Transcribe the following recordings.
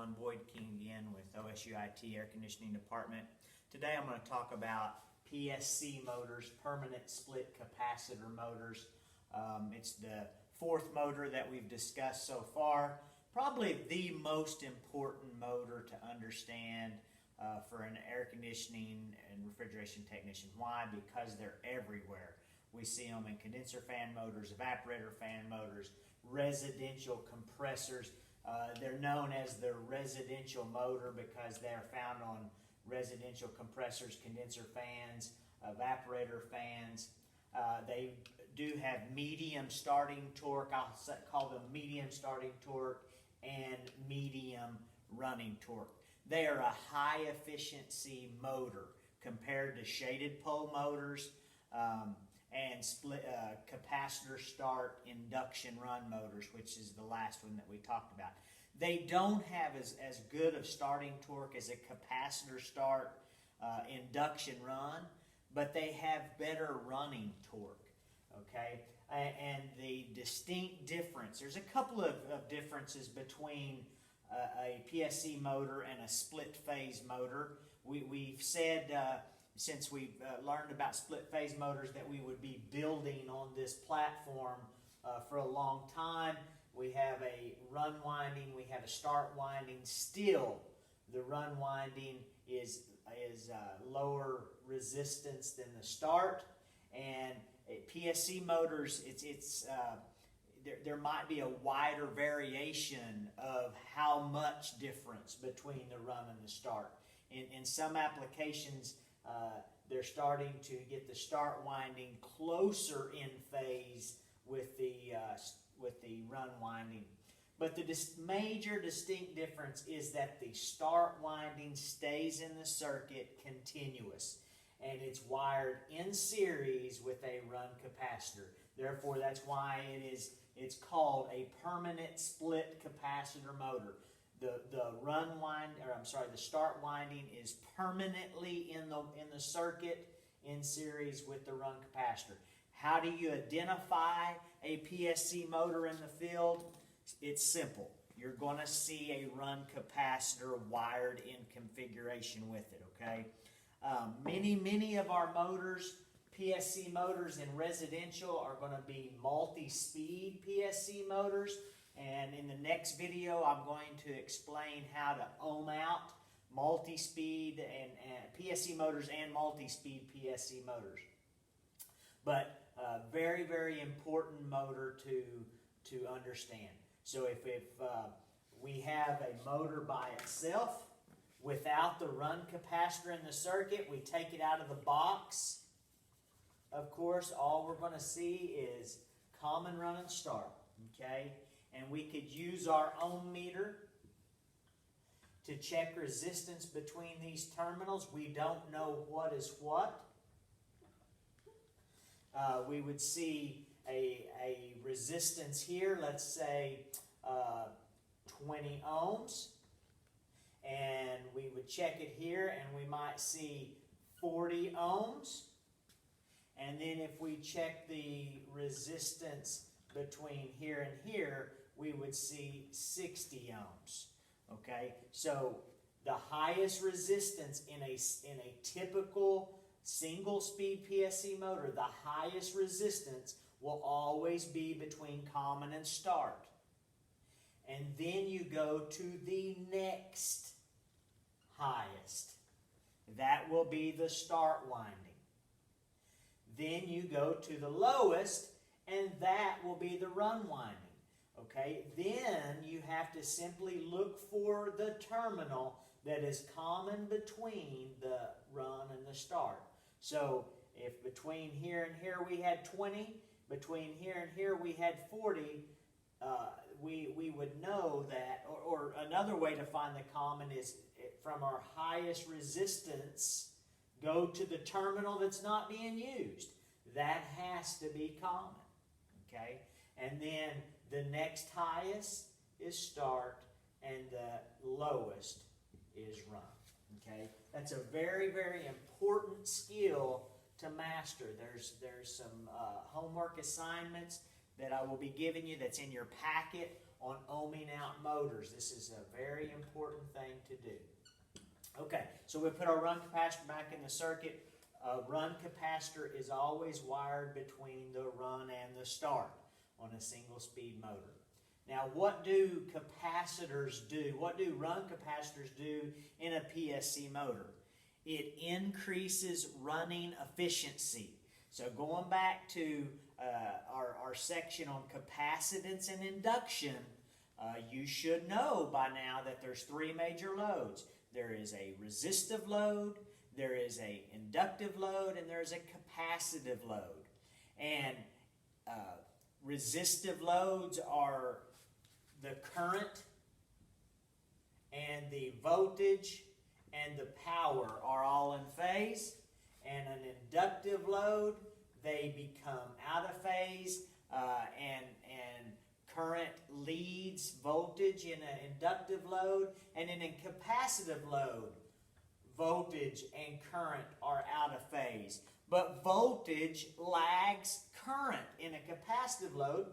everyone. Boyd King again with OSU IT Air Conditioning Department. Today I'm going to talk about PSC motors, permanent split capacitor motors. It's the fourth motor that we've discussed so far. Probably the most important motor to understand for an air conditioning and refrigeration technician. Why? Because they're everywhere. We see them in condenser fan motors, evaporator fan motors, residential compressors. They're known as the residential motor because they're found on residential compressors, condenser fans, evaporator fans. They do have medium starting torque. I'll call them medium starting torque and medium running torque. They are a high efficiency motor compared to shaded pole motors and split capacitor start induction run motors, which is the last one that we talked about. They don't have as good of starting torque as a capacitor start induction run, but they have better running torque. Okay, and the distinct difference, there's a couple of differences between a PSC motor and a split phase motor. We've said since we've learned about split phase motors that we would be building on this platform for a long time. We have a run winding, we have a start winding. Still, the run winding is lower resistance than the start. And PSC motors, there might be a wider variation of how much difference between the run and the start. In some applications, they're starting to get the start winding closer in phase with the run winding. But the major distinct difference is that the start winding stays in the circuit continuous, and it's wired in series with a run capacitor. Therefore, that's why it's called a permanent split capacitor motor. The start winding is permanently in the circuit in series with the run capacitor. How do you identify a PSC motor in the field? It's simple. You're going to see a run capacitor wired in configuration with it, okay? Many of our motors, PSC motors in residential, are going to be multi-speed PSC motors. And in the next video, I'm going to explain how to ohm out multi-speed and PSC motors and multi-speed PSC motors. But very, very important motor to understand. So if we have a motor by itself without the run capacitor in the circuit, we take it out of the box. Of course, all we're going to see is common run and start. Okay? And we could use our ohm meter to check resistance between these terminals. We don't know what is what. We would see a resistance here, let's say 20 ohms. And we would check it here and we might see 40 ohms. And then if we check the resistance between here and here, we would see 60 ohms. Okay, so the highest resistance in a typical single-speed PSC motor, the highest resistance will always be between common and start. And then you go to the next highest. That will be the start winding. Then you go to the lowest, and that will be the run winding. Okay, then you have to simply look for the terminal that is common between the run and the start. So if between here and here we had 20, between here and here we had 40, we would know that, or another way to find the common is from our highest resistance, go to the terminal that's not being used. That has to be common. Okay, and then the next highest is start, and the lowest is run. Okay, that's a very, very important skill to master. There's some homework assignments that I will be giving you that's in your packet on ohming out motors. This is a very important thing to do. Okay, so we put our run capacitor back in the circuit. A run capacitor is always wired between the run and the start on a single speed motor. Now, what do capacitors do? What do run capacitors do in a PSC motor? It increases running efficiency. So going back to our section on capacitance and induction, you should know by now that there's three major loads. There is a resistive load, there is an inductive load, and there is a capacitive load. And resistive loads are the current and the voltage and the power are all in phase. And an inductive load, they become out of phase, and current leads voltage in an inductive load, and in a capacitive load, voltage and current are out of phase. But voltage lags current in a capacitive load.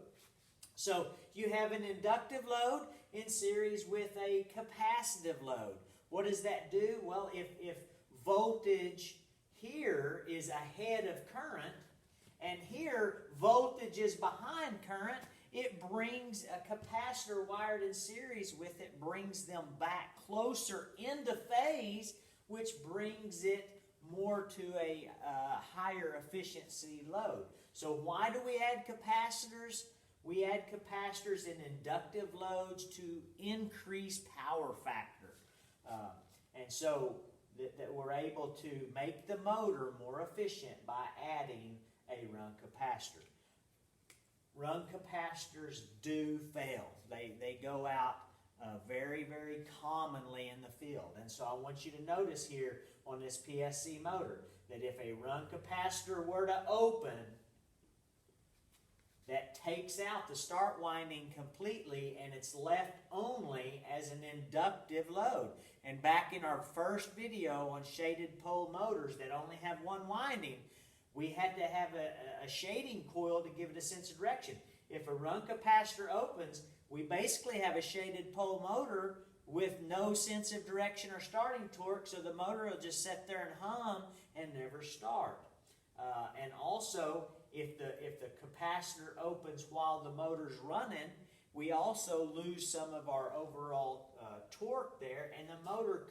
So you have an inductive load in series with a capacitive load. What does that do? Well, if voltage here is ahead of current, and here voltage is behind current, it brings a capacitor wired in series with it, brings them back closer into phase, which brings it more to a higher efficiency load. So why do we add capacitors? We add capacitors in inductive loads to increase power factor. And so that we're able to make the motor more efficient by adding a run capacitor. Run capacitors do fail. They go out very, very commonly in the field. And so I want you to notice here on this PSC motor that if a run capacitor were to open, that takes out the start winding completely, and it's left only as an inductive load. And back in our first video on shaded pole motors that only have one winding, we had to have a shading coil to give it a sense of direction. If a run capacitor opens, we basically have a shaded pole motor with no sense of direction or starting torque, so the motor will just sit there and hum and never start. And also, if the capacitor opens while the motor's running, we also lose some of our overall torque there, and the motor